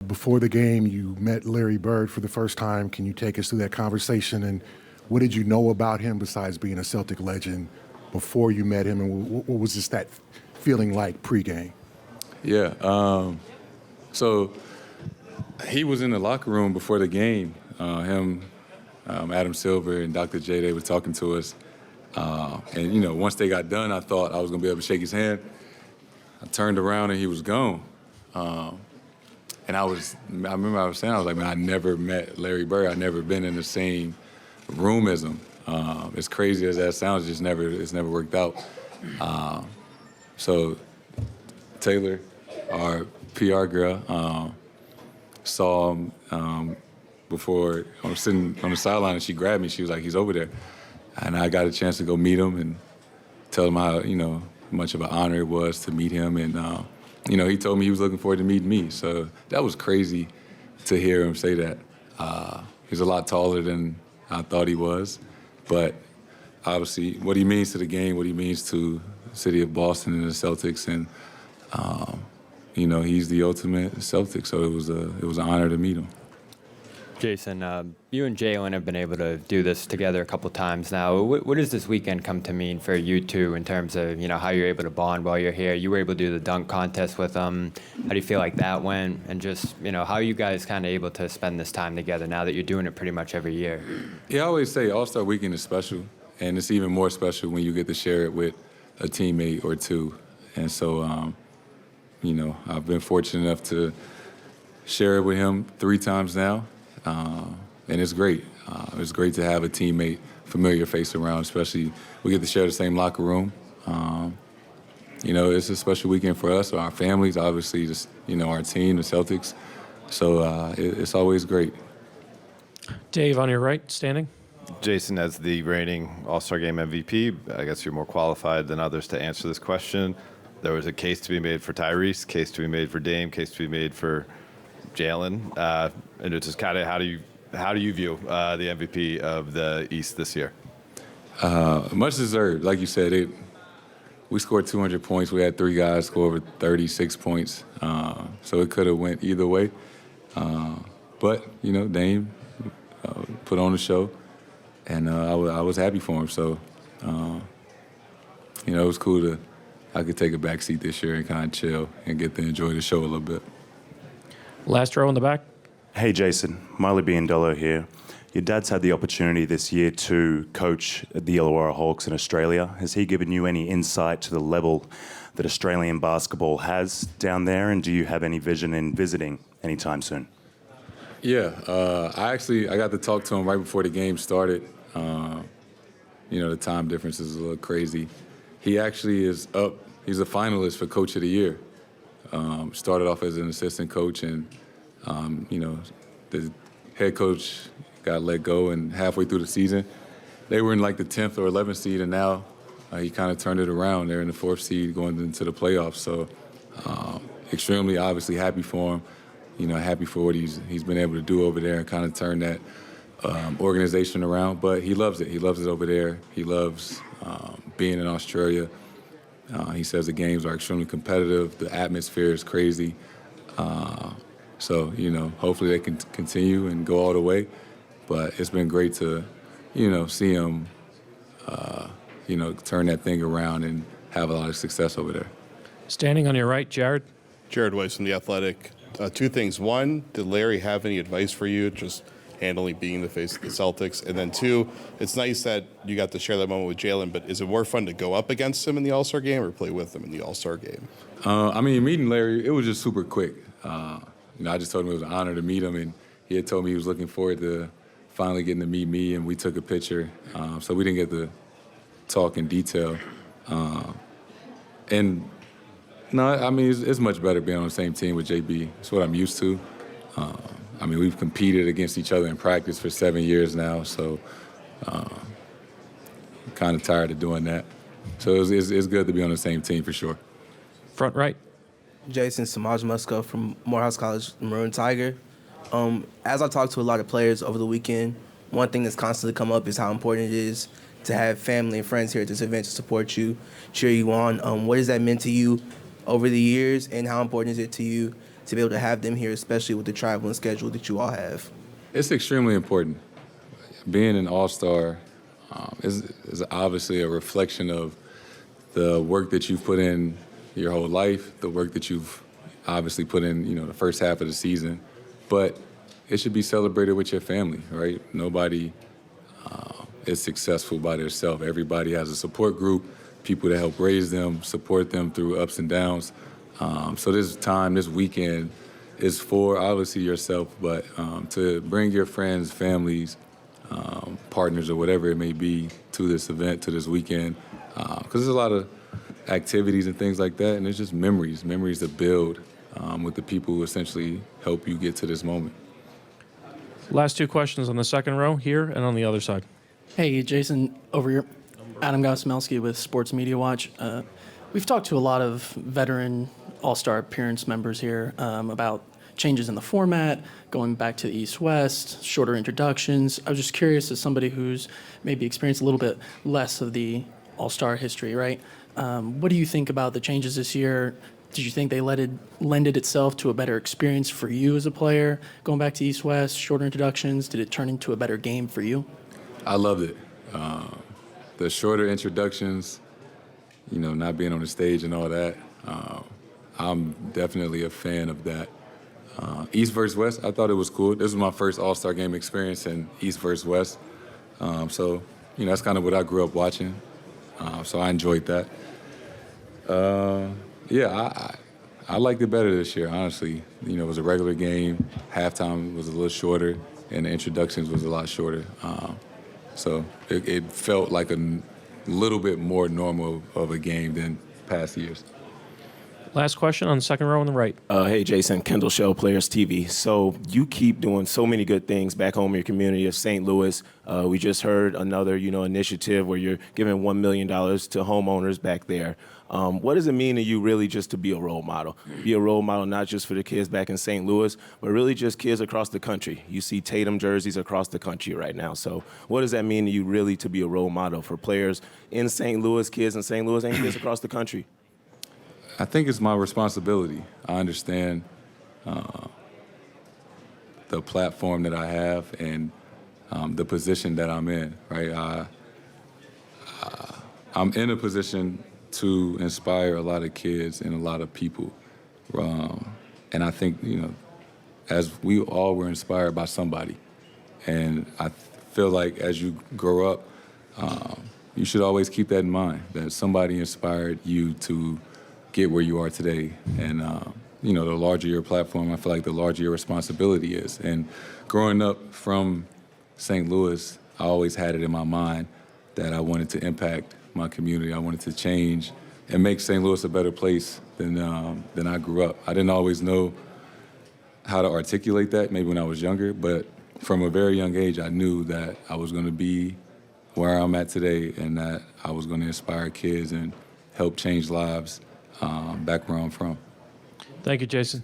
before the game, you met Larry Bird for the first time. Can you take us through that conversation? And what did you know about him besides being a Celtic legend before you met him? And what was just that feeling like pregame? Yeah. So he was in the locker room before the game. Adam Silver, and Dr. J, they were talking to us. And, once they got done, I thought I was going to be able to shake his hand. I turned around and he was gone. And I remember I was saying, man, I never met Larry Bird. I've never been in the same room as him. As crazy as that sounds, it's never worked out. So Taylor, our PR girl, saw him before I was sitting on the sideline, and she grabbed me. She was like, he's over there. And I got a chance to go meet him and tell him how, much of an honor it was to meet him. And, he told me he was looking forward to meeting me. So that was crazy to hear him say that. He's a lot taller than I thought he was. But obviously what he means to the game, what he means to the city of Boston and the Celtics, and, he's the ultimate Celtic. So it was an honor to meet him. Jayson, you and Jalen have been able to do this together a couple times now. What does this weekend come to mean for you two in terms of, how you're able to bond while you're here? You were able to do the dunk contest with them. How do you feel like that went? And just, how are you guys kind of able to spend this time together now that you're doing it pretty much every year? Yeah, I always say All-Star Weekend is special, and it's even more special when you get to share it with a teammate or two. And so, I've been fortunate enough to share it with him 3 times now. And it's great. It's great to have a teammate, familiar face around, especially we get to share the same locker room. It's a special weekend for us, our families, obviously, just, our team, the Celtics. So it's always great. Dave, on your right, standing. Jayson, as the reigning All-Star Game MVP, I guess you're more qualified than others to answer this question. There was a case to be made for Tyrese, case to be made for Dame, case to be made for Jalen, and it's just kind of how do you view the MVP of the East this year? Much deserved, like you said. We scored 200 points. We had 3 guys score over 36 points, so it could have went either way. But Dame put on the show, and I was happy for him. So it was cool I could take a back seat this year and kind of chill and get to enjoy the show a little bit. Last row in the back. Hey, Jayson. Miley Biandello here. Your dad's had the opportunity this year to coach the Illawarra Hawks in Australia. Has he given you any insight to the level that Australian basketball has down there, and do you have any vision in visiting anytime soon? Yeah, I got to talk to him right before the game started. The time difference is a little crazy. He actually is up. He's a finalist for Coach of the Year. Started off as an assistant coach, and the head coach got let go, and halfway through the season, they were in like the 10th or 11th seed, and now he kind of turned it around. They're in the 4th seed going into the playoffs. So extremely, obviously, happy for him. Happy for what he's been able to do over there and kind of turn that organization around. But he loves it. He loves it over there. He loves being in Australia. He says the games are extremely competitive. The atmosphere is crazy. So, hopefully they can continue and go all the way. But it's been great to, see him, turn that thing around and have a lot of success over there. Standing on your right, Jared. Jared Weiss from The Athletic. 2 things. 1, did Larry have any advice for you, just handling being the face of the Celtics? And then 2, it's nice that you got to share that moment with Jalen, but is it more fun to go up against him in the All-Star Game or play with him in the All-Star Game? Meeting Larry, it was just super quick. I just told him it was an honor to meet him, and he had told me he was looking forward to finally getting to meet me, and we took a picture. So we didn't get to talk in detail. It's much better being on the same team with JB. It's what I'm used to. We've competed against each other in practice for 7 years now, so kind of tired of doing that. So it's good to be on the same team for sure. Front right. Jayson, Samaj Musko from Morehouse College, Maroon Tiger. As I talked to a lot of players over the weekend, one thing that's constantly come up is how important it is to have family and friends here at this event to support you, cheer you on. What has that meant to you over the years, and how important is it to you to be able to have them here, especially with the traveling schedule that you all have? It's extremely important. Being an all-star is obviously a reflection of the work that you've put in your whole life, the work that you've obviously put in, the first half of the season. But it should be celebrated with your family, right? Nobody is successful by themselves. Everybody has a support group, people to help raise them, support them through ups and downs. So this weekend, is for obviously yourself, but to bring your friends, families, partners, or whatever it may be to this event, to this weekend, because there's a lot of activities and things like that, and it's just memories to build with the people who essentially help you get to this moment. Last two questions on the second row here and on the other side. Hey, Jason, over here. Adam Gosmelski with Sports Media Watch. We've talked to a lot of veteran All-Star appearance members here about changes in the format, going back to the East-West, shorter introductions. I was just curious, as somebody who's maybe experienced a little bit less of the All-Star history, right? What do you think about the changes this year? Did you think they lended itself to a better experience for you as a player, going back to East-West, shorter introductions? Did it turn into a better game for you? I loved it. The shorter introductions, not being on the stage and all that, I'm definitely a fan of that. East versus West, I thought it was cool. This was my first All-Star game experience in East versus West. So, that's kind of what I grew up watching. So I enjoyed that. I liked it better this year, honestly. It was a regular game. Halftime was a little shorter, and the introductions was a lot shorter. So it felt like a little bit more normal of a game than past years. Last question on the second row on the right. Hey, Jason, Kendall Show, Players TV. So you keep doing so many good things back home in your community of St. Louis. We just heard another, initiative where you're giving $1 million to homeowners back there. What does it mean to you really just to be a role model? Be a role model not just for the kids back in St. Louis, but really just kids across the country. You see Tatum jerseys across the country right now. So what does that mean to you really to be a role model for players in St. Louis, kids in St. Louis, and kids across the country? I think it's my responsibility. I understand the platform that I have and the position that I'm in, right? I'm in a position to inspire a lot of kids and a lot of people. And I think, as we all were inspired by somebody. And I feel like as you grow up, you should always keep that in mind, that somebody inspired you to get where you are today. And, the larger your platform, I feel like the larger your responsibility is. And growing up from St. Louis, I always had it in my mind that I wanted to impact my community. I wanted to change and make St. Louis a better place than I grew up. I didn't always know how to articulate that, maybe when I was younger, but from a very young age, I knew that I was going to be where I'm at today and that I was going to inspire kids and help change lives back where I'm from. Thank you, Jason.